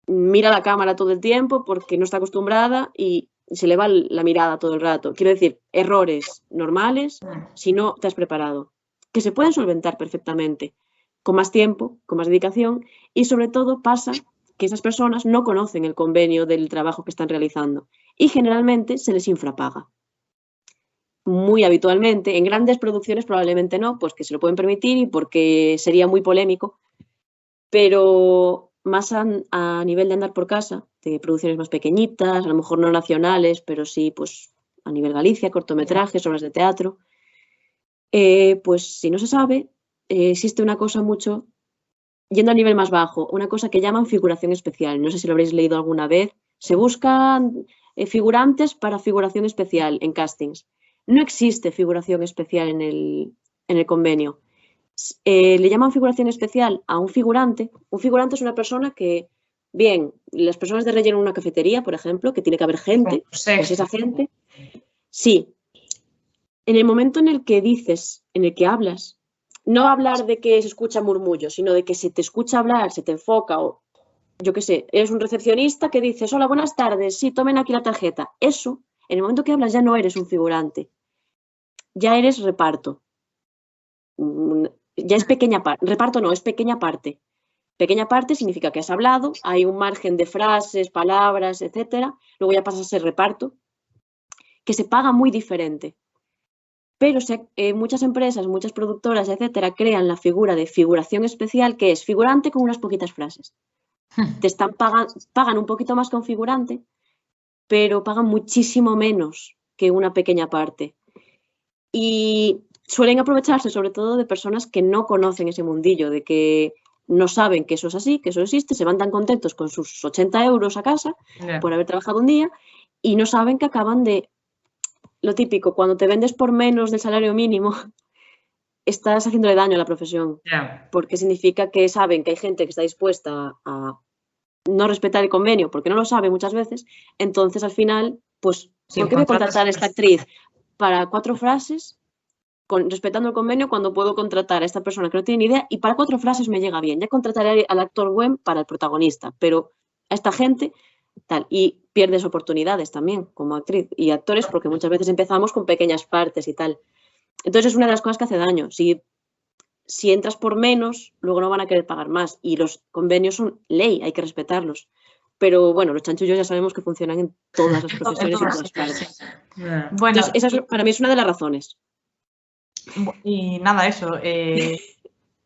mira la cámara todo el tiempo porque no está acostumbrada y se le va la mirada todo el rato. Quiero decir, errores normales si no te has preparado, que se pueden solventar perfectamente, con más tiempo, con más dedicación, y sobre todo pasa que esas personas no conocen el convenio del trabajo que están realizando y generalmente se les infrapaga. Muy habitualmente, en grandes producciones probablemente no, pues que se lo pueden permitir y porque sería muy polémico, pero más a nivel de andar por casa, de producciones más pequeñitas, a lo mejor no nacionales, pero sí pues a nivel Galicia, cortometrajes, obras de teatro, pues si no se sabe, existe una cosa mucho, yendo a nivel más bajo, una cosa que llaman figuración especial. No sé si lo habréis leído alguna vez. Se buscan figurantes para figuración especial en castings. No existe figuración especial en el convenio. Le llaman figuración especial a un figurante. Un figurante es una persona que, bien, las personas de relleno en una cafetería, por ejemplo, que tiene que haber gente, pues esa gente, sí. En el momento en el que dices, en el que hablas, no hablar de que se escucha murmullo, sino de que se te escucha hablar, se te enfoca, o yo qué sé, eres un recepcionista que dices, hola, buenas tardes, sí, tomen aquí la tarjeta. Eso, en el momento que hablas ya no eres un figurante, ya eres reparto. Ya es pequeña parte, reparto no, es pequeña parte. Pequeña parte significa que has hablado, hay un margen de frases, palabras, etcétera, luego ya pasas a ser reparto, que se paga muy diferente. Pero muchas empresas, muchas productoras, etcétera, crean la figura de figuración especial, que es figurante con unas poquitas frases. Te pagan un poquito más que un figurante, pero pagan muchísimo menos que una pequeña parte. Y suelen aprovecharse sobre todo de personas que no conocen ese mundillo, de que no saben que eso es así, que eso existe, se van tan contentos con sus 80 euros a casa por haber trabajado un día y no saben que acaban de... Lo típico, cuando te vendes por menos del salario mínimo, estás haciéndole daño a la profesión, porque significa que saben que hay gente que está dispuesta a no respetar el convenio, porque no lo sabe muchas veces, entonces al final, pues, ¿por qué voy a contratar a esta actriz para 4 frases, respetando el convenio, cuando puedo contratar a esta persona que no tiene ni idea y para 4 frases me llega bien? Ya contrataré al actor buen para el protagonista, pero a esta gente... Tal, y pierdes oportunidades también como actriz y actores porque muchas veces empezamos con pequeñas partes y tal. Entonces es una de las cosas que hace daño. Si entras por menos, luego no van a querer pagar más y los convenios son ley, hay que respetarlos. Pero bueno, los chanchullos ya sabemos que funcionan en todas las profesiones y en todas partes. Bueno, entonces, esa para mí es una de las razones. Y nada, eso.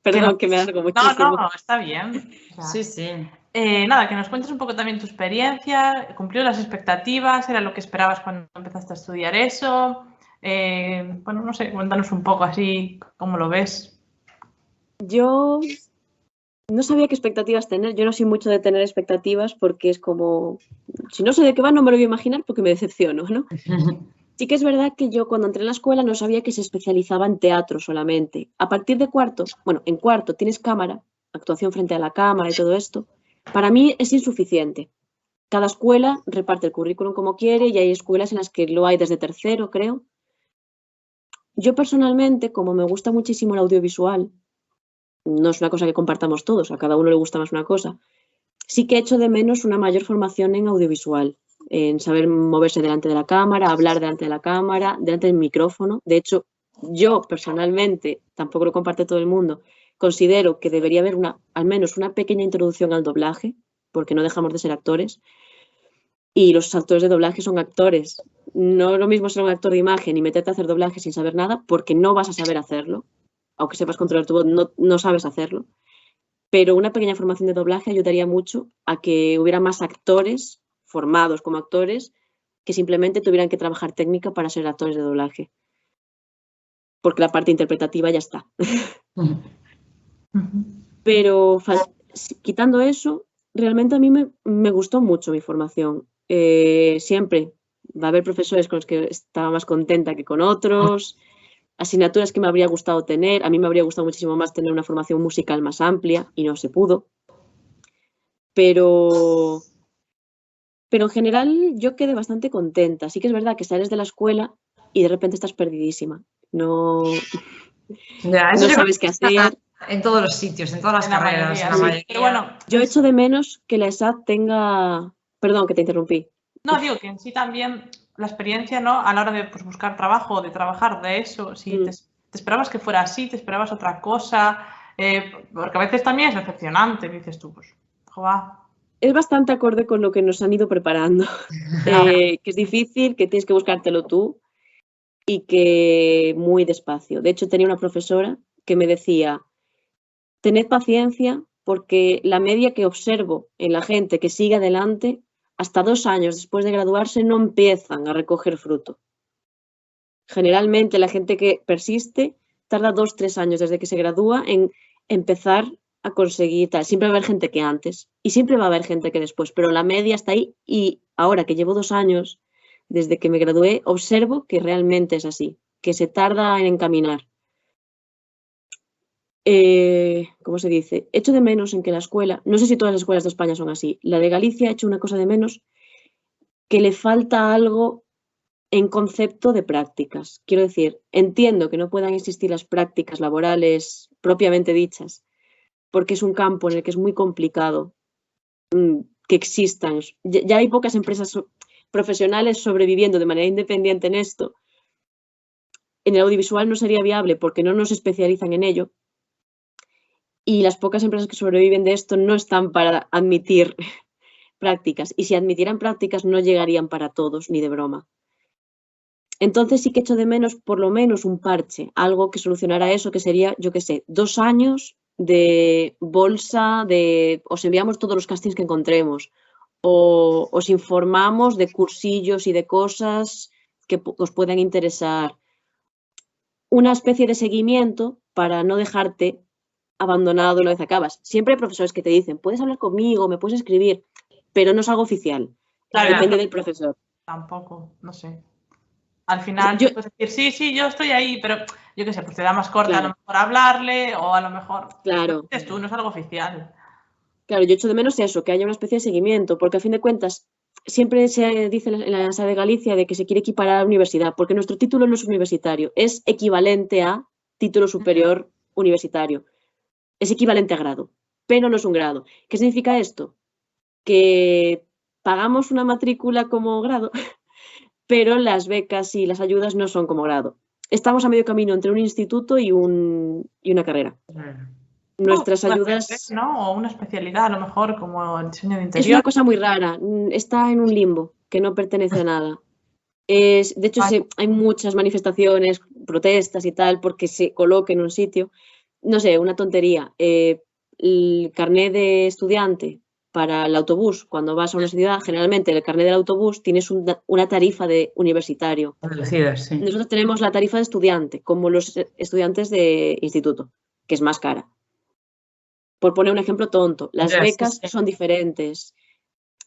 Perdón, que me hago muchísimo. No, está bien. O sea, sí. Nada, que nos cuentes un poco también tu experiencia. ¿Cumplió las expectativas? ¿Era lo que esperabas cuando empezaste a estudiar eso? Bueno, no sé, cuéntanos un poco así, ¿cómo lo ves? Yo no sabía qué expectativas tener. Yo no soy mucho de tener expectativas porque es como, si no sé de qué va, no me lo voy a imaginar porque me decepciono, ¿no? Sí que es verdad que yo cuando entré en la escuela no sabía que se especializaba en teatro solamente. A partir de cuarto, bueno, en cuarto tienes cámara, actuación frente a la cámara y todo esto. Para mí es insuficiente. Cada escuela reparte el currículum como quiere y hay escuelas en las que lo hay desde tercero, creo. Yo personalmente, como me gusta muchísimo el audiovisual, no es una cosa que compartamos todos, a cada uno le gusta más una cosa, sí que echo de menos una mayor formación en audiovisual, en saber moverse delante de la cámara, hablar delante de la cámara, delante del micrófono. De hecho, yo personalmente, tampoco lo comparte todo el mundo, considero que debería haber al menos una pequeña introducción al doblaje, porque no dejamos de ser actores, y los actores de doblaje son actores. No es lo mismo ser un actor de imagen y meterte a hacer doblaje sin saber nada, porque no vas a saber hacerlo, aunque sepas controlar tu voz, no sabes hacerlo. Pero una pequeña formación de doblaje ayudaría mucho a que hubiera más actores formados como actores que simplemente tuvieran que trabajar técnica para ser actores de doblaje. Porque la parte interpretativa ya está. Pero quitando eso, realmente a mí me gustó mucho mi formación. Siempre va a haber profesores con los que estaba más contenta que con otros, asignaturas que me habría gustado tener. A mí me habría gustado muchísimo más tener una formación musical más amplia y no se pudo. Pero en general yo quedé bastante contenta. Sí que es verdad que sales de la escuela y de repente estás perdidísima. No sabes qué hacer. En todos los sitios, en todas las carreras. Pero bueno, yo echo de menos que la ESAD tenga... Perdón, que te interrumpí. No, digo que en sí también la experiencia, ¿no? A la hora de pues, buscar trabajo o de trabajar de eso, si te esperabas que fuera así, te esperabas otra cosa, porque a veces también es decepcionante, dices tú, pues, joder. Es bastante acorde con lo que nos han ido preparando, que es difícil, que tienes que buscártelo tú y que muy despacio. De hecho, tenía una profesora que me decía, tened paciencia porque la media que observo en la gente que sigue adelante, hasta 2 años después de graduarse no empiezan a recoger fruto. Generalmente la gente que persiste tarda 2, 3 años desde que se gradúa en empezar a conseguir tal. Siempre va a haber gente que antes y siempre va a haber gente que después, pero la media está ahí y ahora que llevo 2 años desde que me gradué, observo que realmente es así, que se tarda en encaminar. ¿Cómo se dice? Echo de menos en que la escuela, no sé si todas las escuelas de España son así, la de Galicia ha hecho una cosa de menos, que le falta algo en concepto de prácticas. Quiero decir, entiendo que no puedan existir las prácticas laborales propiamente dichas, porque es un campo en el que es muy complicado que existan. Ya hay pocas empresas profesionales sobreviviendo de manera independiente en esto. En el audiovisual no sería viable porque no nos especializan en ello. Y las pocas empresas que sobreviven de esto no están para admitir prácticas. Y si admitieran prácticas no llegarían para todos, ni de broma. Entonces sí que echo de menos por lo menos un parche, algo que solucionara eso, que sería, yo qué sé, 2 años de bolsa, os enviamos todos los castings que encontremos, o os informamos de cursillos y de cosas que os puedan interesar. Una especie de seguimiento para no dejarte abandonado una vez acabas. Siempre hay profesores que te dicen, puedes hablar conmigo, me puedes escribir, pero no es algo oficial. Claro, depende del profesor. Tampoco, no sé. Al final yo, puedes decir, sí, yo estoy ahí, pero yo qué sé, pues te da más corte a lo mejor hablarle o a lo mejor dices tú, no es algo oficial. Claro, yo echo de menos eso, que haya una especie de seguimiento, porque a fin de cuentas siempre se dice en la SAE de Galicia de que se quiere equiparar a la universidad, porque nuestro título no es universitario, es equivalente a título superior universitario. Es equivalente a grado, pero no es un grado. ¿Qué significa esto? Que pagamos una matrícula como grado, pero las becas y las ayudas no son como grado. Estamos a medio camino entre un instituto y una carrera. Nuestras ayudas... ¿no? O una especialidad, a lo mejor, como el diseño de interior. Es una cosa muy rara. Está en un limbo, que no pertenece a nada. De hecho, hay muchas manifestaciones, protestas y tal, porque se coloque en un sitio. No sé, una tontería. El carnet de estudiante para el autobús, cuando vas a una ciudad, generalmente el carnet del autobús tienes una tarifa de universitario. Sí. Nosotros tenemos la tarifa de estudiante, como los estudiantes de instituto, que es más cara. Por poner un ejemplo tonto, las becas son diferentes.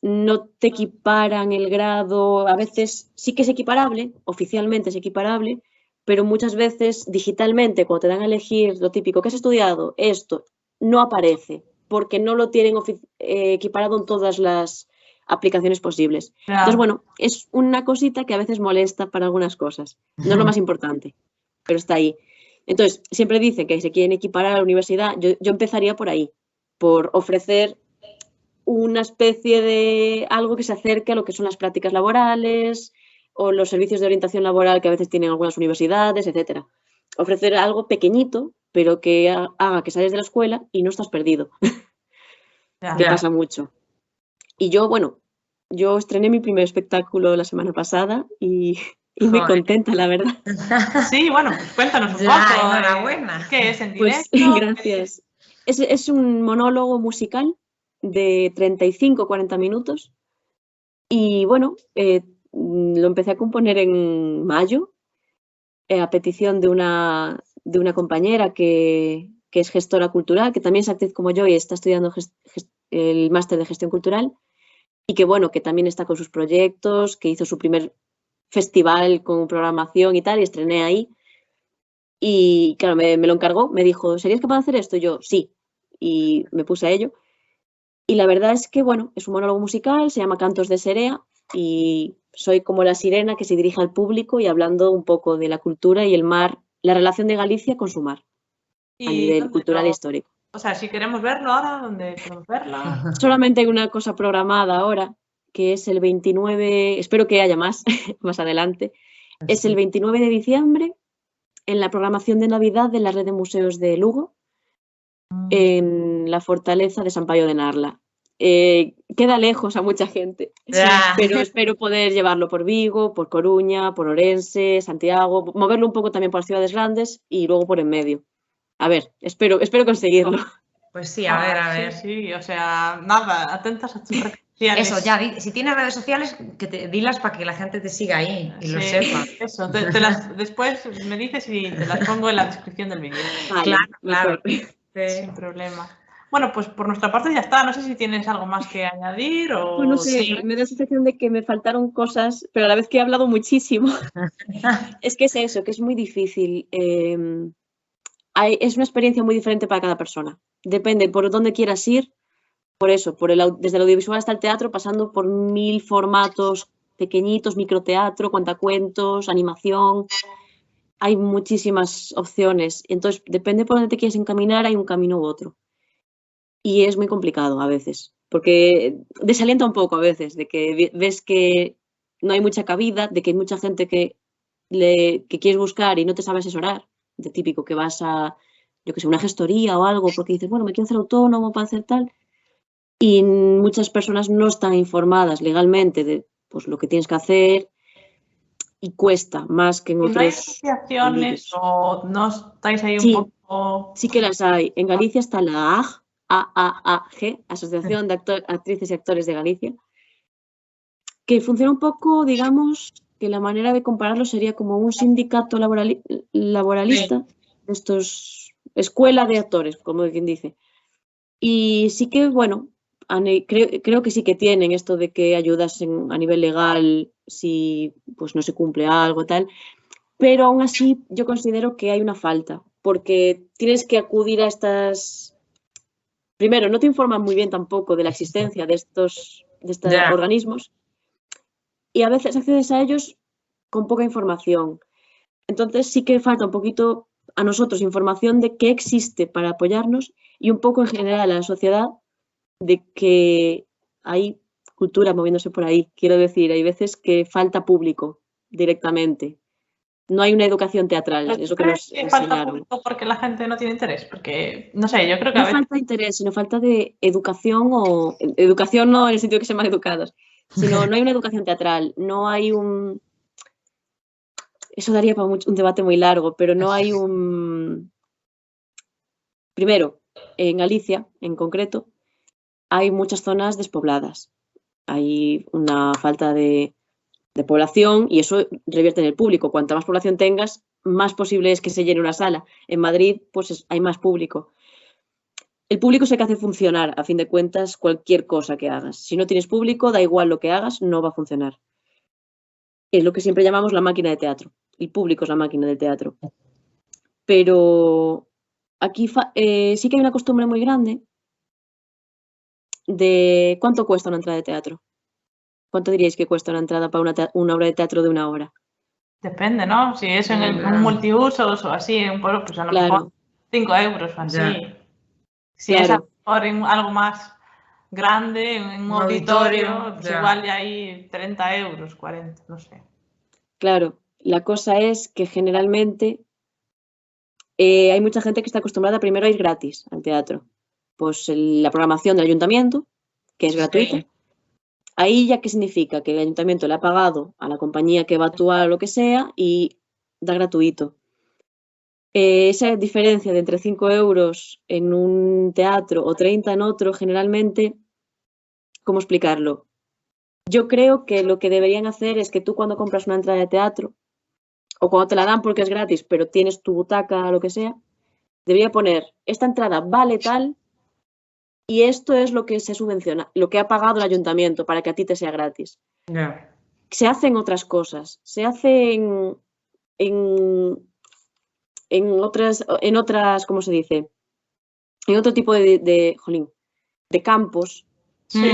No te equiparan el grado, a veces sí que es equiparable, oficialmente es equiparable, pero muchas veces digitalmente, cuando te dan a elegir lo típico, ¿qué has estudiado? Esto no aparece, porque no lo tienen equiparado en todas las aplicaciones posibles. Entonces, bueno, es una cosita que a veces molesta para algunas cosas. No es lo más importante, pero está ahí. Entonces, siempre dicen que se quieren equiparar a la universidad. Yo empezaría por ahí, por ofrecer una especie de algo que se acerque a lo que son las prácticas laborales o los servicios de orientación laboral que a veces tienen algunas universidades, etcétera. Ofrecer algo pequeñito, pero que haga que sales de la escuela y no estás perdido. Que pasa mucho. Y yo estrené mi primer espectáculo la semana pasada y muy contenta, la verdad. Sí, bueno, pues cuéntanos un poco. Enhorabuena. ¿Qué es en directo? Pues gracias. Es un monólogo musical de 35-40 minutos y bueno, lo empecé a componer en mayo a petición de una compañera que es gestora cultural, que también es actriz como yo y está estudiando el máster de gestión cultural y que bueno, que también está con sus proyectos, que hizo su primer festival con programación y tal y estrené ahí y claro, me lo encargó, me dijo, ¿serías capaz de hacer esto? Y yo, sí, y me puse a ello. Y la verdad es que, bueno, es un monólogo musical, se llama Cantos de Serea y soy como la sirena que se dirige al público y hablando un poco de la cultura y el mar, la relación de Galicia con su mar, a nivel cultural e histórico. O sea, si queremos verlo ahora, ¿dónde podemos verlo? Solamente hay una cosa programada ahora, que es el 29, espero que haya más, más adelante, es el 29 de diciembre en la programación de Navidad de la Red de Museos de Lugo, en la Fortaleza de San Paio de Narla. Queda lejos a mucha gente, pero espero poder llevarlo por Vigo, por Coruña, por Orense, Santiago, moverlo un poco también por las ciudades grandes y luego por en medio. A ver, espero conseguirlo. Pues sí, a ver. Sí, o sea, nada, atentas a tus redes sociales. Eso, ya, si tienes redes sociales, dilas para que la gente te siga ahí y lo sepa. Eso, después me dices y te las pongo en la descripción del vídeo. Vale, claro. Sin problema. Bueno, pues por nuestra parte ya está. No sé si tienes algo más que añadir o... Pues no sé, me da la sensación de que me faltaron cosas, pero a la vez que he hablado muchísimo. Es que es eso, que es muy difícil. Es una experiencia muy diferente para cada persona. Depende por dónde quieras ir. Por eso, desde el audiovisual hasta el teatro, pasando por 1000 formatos pequeñitos, microteatro, cuentacuentos, animación. Hay muchísimas opciones. Entonces, depende por dónde te quieres encaminar, hay un camino u otro. Y es muy complicado a veces, porque desalienta un poco a veces, de que ves que no hay mucha cabida, de que hay mucha gente que quieres buscar y no te sabe asesorar. De típico que vas a, yo que sé, una gestoría o algo, porque dices, bueno, me quiero hacer autónomo para hacer tal. Y muchas personas no están informadas legalmente de pues, lo que tienes que hacer y cuesta más que en otros. ¿No hay asociaciones o no estáis ahí un poco...? Sí que las hay. En Galicia está la AAG, Asociación de Actrices y Actores de Galicia, que funciona un poco, digamos, que la manera de compararlo sería como un sindicato laboralista de estos, escuela de actores, como quien dice. Y sí que, bueno, creo que sí que tienen esto de que ayudas a nivel legal si pues, no se cumple algo, tal. Pero aún así yo considero que hay una falta, porque tienes que acudir a estas... Primero, no te informan muy bien tampoco de la existencia de estos organismos y a veces accedes a ellos con poca información. Entonces sí que falta un poquito a nosotros información de qué existe para apoyarnos y un poco en general a la sociedad de que hay cultura moviéndose por ahí. Quiero decir, hay veces que falta público directamente. No hay una educación teatral, es lo que nos enseñaron. ¿Falta público porque la gente no tiene interés? Porque, no sé, yo creo que no falta interés, sino falta de educación o... Educación no en el sentido que sean mal educadas, sino no hay una educación teatral, no hay un... Eso daría para un debate muy largo, pero no hay un... Primero, en Galicia, en concreto, hay muchas zonas despobladas. Hay una falta de población y eso revierte en el público. Cuanta más población tengas, más posible es que se llene una sala. En Madrid, pues hay más público. El público es el que hace funcionar, a fin de cuentas, cualquier cosa que hagas. Si no tienes público, da igual lo que hagas, no va a funcionar. Es lo que siempre llamamos la máquina de teatro. El público es la máquina de teatro. Pero aquí sí que hay una costumbre muy grande de cuánto cuesta una entrada de teatro. ¿Cuánto diríais que cuesta una entrada para una obra de teatro de 1 hora? Depende, ¿no? Si es en un multiusos o así, un pueblo, pues a lo mejor 5 euros o así. Si es algo más grande, en un auditorio, pues igual ya hay 30 euros, 40, no sé. Claro, la cosa es que generalmente hay mucha gente que está acostumbrada primero a ir gratis al teatro. Pues la programación del ayuntamiento, que es gratuita. Ahí ya qué significa que el ayuntamiento le ha pagado a la compañía que va a actuar o lo que sea y da gratuito. Esa diferencia de entre 5 euros en un teatro o 30 en otro, generalmente, ¿cómo explicarlo? Yo creo que lo que deberían hacer es que tú cuando compras una entrada de teatro o cuando te la dan porque es gratis, pero tienes tu butaca o lo que sea, debería poner, esta entrada vale tal y esto es lo que se subvenciona, lo que ha pagado el ayuntamiento para que a ti te sea gratis. Se hacen otras cosas, se hacen en otras, ¿cómo se dice? En otro tipo de campos.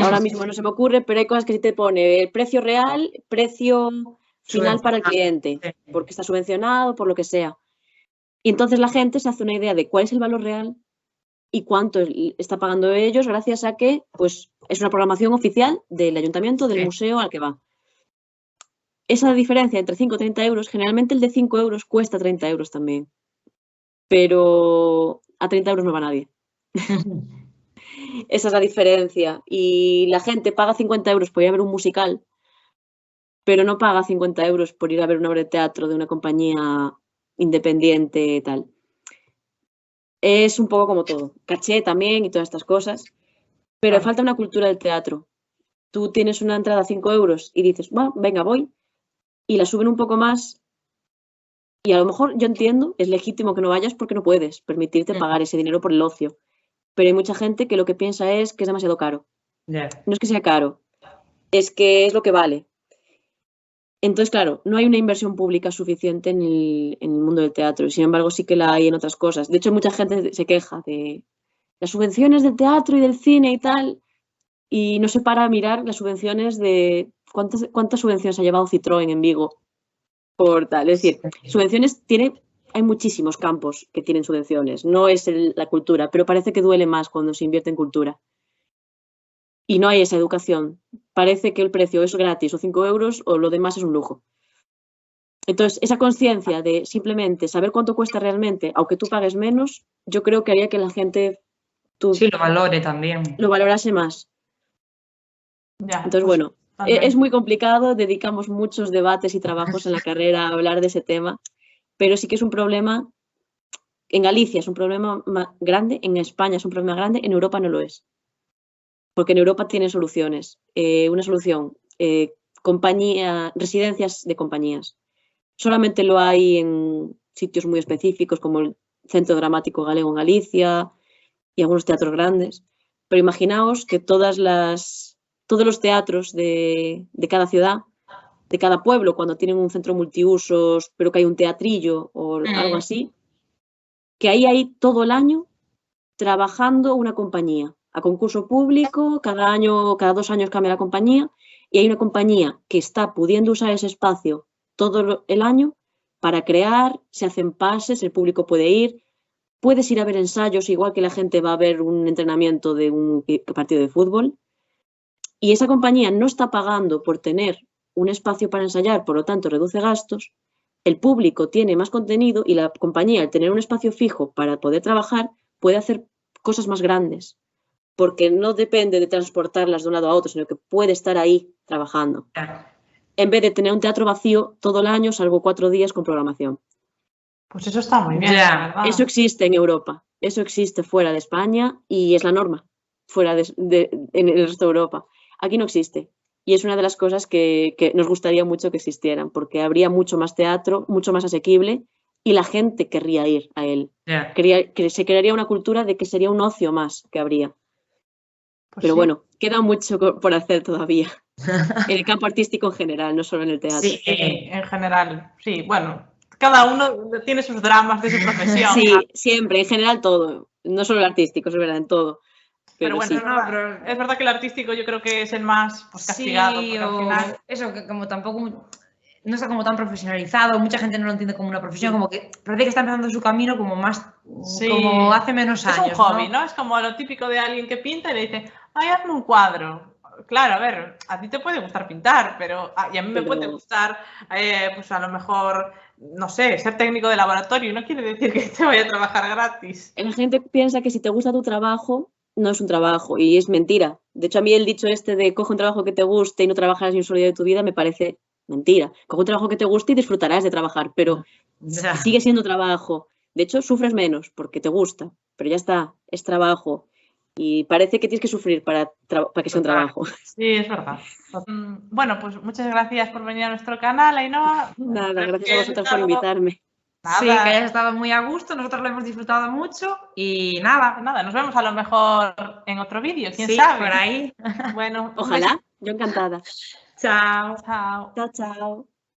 Ahora mismo no se me ocurre, pero hay cosas que sí te pone el precio real, precio final para el cliente, porque está subvencionado, por lo que sea. Y entonces la gente se hace una idea de cuál es el valor real y cuánto está pagando ellos gracias a que pues, es una programación oficial del ayuntamiento, del museo al que va. Esa diferencia entre 5 y 30 euros, generalmente el de 5 euros cuesta 30 euros también. Pero a 30 euros no va nadie. Esa es la diferencia. Y la gente paga 50 euros por ir a ver un musical, pero no paga 50 euros por ir a ver una obra de teatro de una compañía independiente tal. Es un poco como todo. Caché también y todas estas cosas. Pero falta una cultura del teatro. Tú tienes una entrada a 5 euros y dices, bueno, venga, voy. Y la suben un poco más. Y a lo mejor yo entiendo, es legítimo que no vayas porque no puedes permitirte pagar ese dinero por el ocio. Pero hay mucha gente que lo que piensa es que es demasiado caro. No es que sea caro, es que es lo que vale. Entonces, claro, no hay una inversión pública suficiente en el mundo del teatro. Sin embargo, sí que la hay en otras cosas. De hecho, mucha gente se queja de las subvenciones del teatro y del cine y tal. Y no se para a mirar las subvenciones de... ¿Cuántas subvenciones ha llevado Citroën en Vigo? Por tal. Es decir, subvenciones hay muchísimos campos que tienen subvenciones. No es la cultura, pero parece que duele más cuando se invierte en cultura. Y no hay esa educación. Parece que el precio es gratis o 5 euros o lo demás es un lujo. Entonces, esa conciencia de simplemente saber cuánto cuesta realmente, aunque tú pagues menos, yo creo que haría que la gente... Sí, lo valore también. Lo valorase más. Ya, entonces, pues, bueno, es muy complicado, dedicamos muchos debates y trabajos en la carrera a hablar de ese tema, pero sí que es un problema, en Galicia es un problema grande, en España es un problema grande, en Europa no lo es. Porque en Europa tienen soluciones. Una solución, residencias de compañías. Solamente lo hay en sitios muy específicos como el Centro Dramático Galego en Galicia y algunos teatros grandes. Pero imaginaos que todos los teatros de cada ciudad, de cada pueblo, cuando tienen un centro multiusos, pero que hay un teatrillo o algo así, que ahí hay todo el año trabajando una compañía a concurso público, cada 2 años cambia la compañía y hay una compañía que está pudiendo usar ese espacio todo el año para crear, se hacen pases, el público puede ir, puedes ir a ver ensayos igual que la gente va a ver un entrenamiento de un partido de fútbol y esa compañía no está pagando por tener un espacio para ensayar, por lo tanto reduce gastos, el público tiene más contenido y la compañía al tener un espacio fijo para poder trabajar puede hacer cosas más grandes. Porque no depende de transportarlas de un lado a otro, sino que puede estar ahí trabajando. En vez de tener un teatro vacío todo el año, salvo 4 días con programación. Pues eso está muy bien, la verdad. Eso existe en Europa, eso existe fuera de España y es la norma, en el resto de Europa. Aquí no existe. Y es una de las cosas que nos gustaría mucho que existieran, porque habría mucho más teatro, mucho más asequible y la gente querría ir a él. Se crearía una cultura de que sería un ocio más que habría. Pues pero sí. Bueno, queda mucho por hacer todavía. En el campo artístico en general, no solo en el teatro. Sí, en general. Sí, bueno, cada uno tiene sus dramas de su profesión. Sí, siempre, en general todo. No solo el artístico, es verdad, en todo. Pero bueno, sí. es verdad que el artístico yo creo que es el más castigado. Sí, porque al final... eso, que como tampoco... No está como tan profesionalizado, mucha gente no lo entiende como una profesión, como que parece que está empezando su camino como más, como hace menos años. Es un hobby, ¿no? Es como lo típico de alguien que pinta y le dice, ay, hazme un cuadro. Claro, a ver, a ti te puede gustar pintar, y a mí me puede gustar, pues a lo mejor, no sé, ser técnico de laboratorio, no quiere decir que te vaya a trabajar gratis. La gente piensa que si te gusta tu trabajo, no es un trabajo, y es mentira. De hecho, a mí el dicho este de coge un trabajo que te guste y no trabajarás ni un solo día de tu vida me parece mentira. Coge un trabajo que te guste y disfrutarás de trabajar, pero sigue siendo trabajo. De hecho, sufres menos porque te gusta, pero ya está, es trabajo. Y parece que tienes que sufrir para que sea un trabajo. Sí, es verdad. Bueno, pues muchas gracias por venir a nuestro canal, Ainhoa. Nada, gracias a vosotros por invitarme. Nada. Sí, que hayas estado muy a gusto, nosotros lo hemos disfrutado mucho y nada. Nos vemos a lo mejor en otro vídeo, quién sabe. Por ahí. Bueno, ojalá, yo encantada. Chao. Chao. Chao, chao.